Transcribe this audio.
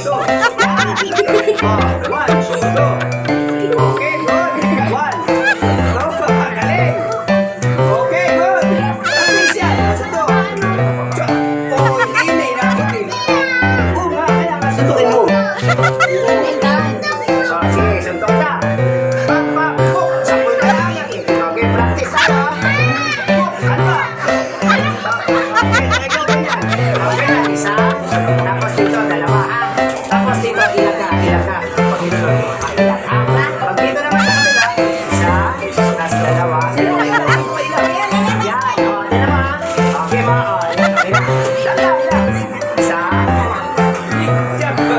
two. One, two. Okay, good. One. Two, galing. Okay, good. Tapos yan. Sa to. Oh, hindi na inabot eh. Oo nga, kaya ka suntukin mo. Oh, sige, suntok na. Pak, pak, puk. Sabon na lang yan eh. Okay, practice tayo. Puk, ano ba? Okay, ikaw ba yan? Okay na, isa. Tapos dito, dalawa ha. Tapos dito, ilag ka. Pag dito, ilag ha. Pag dito naman sa kabila, isa. Tapos dalawa. Dalawa kayo. Ilag. Yan. O, dalawa. Okay, mga. O, okay na. Dalawa. Isa. Diyan.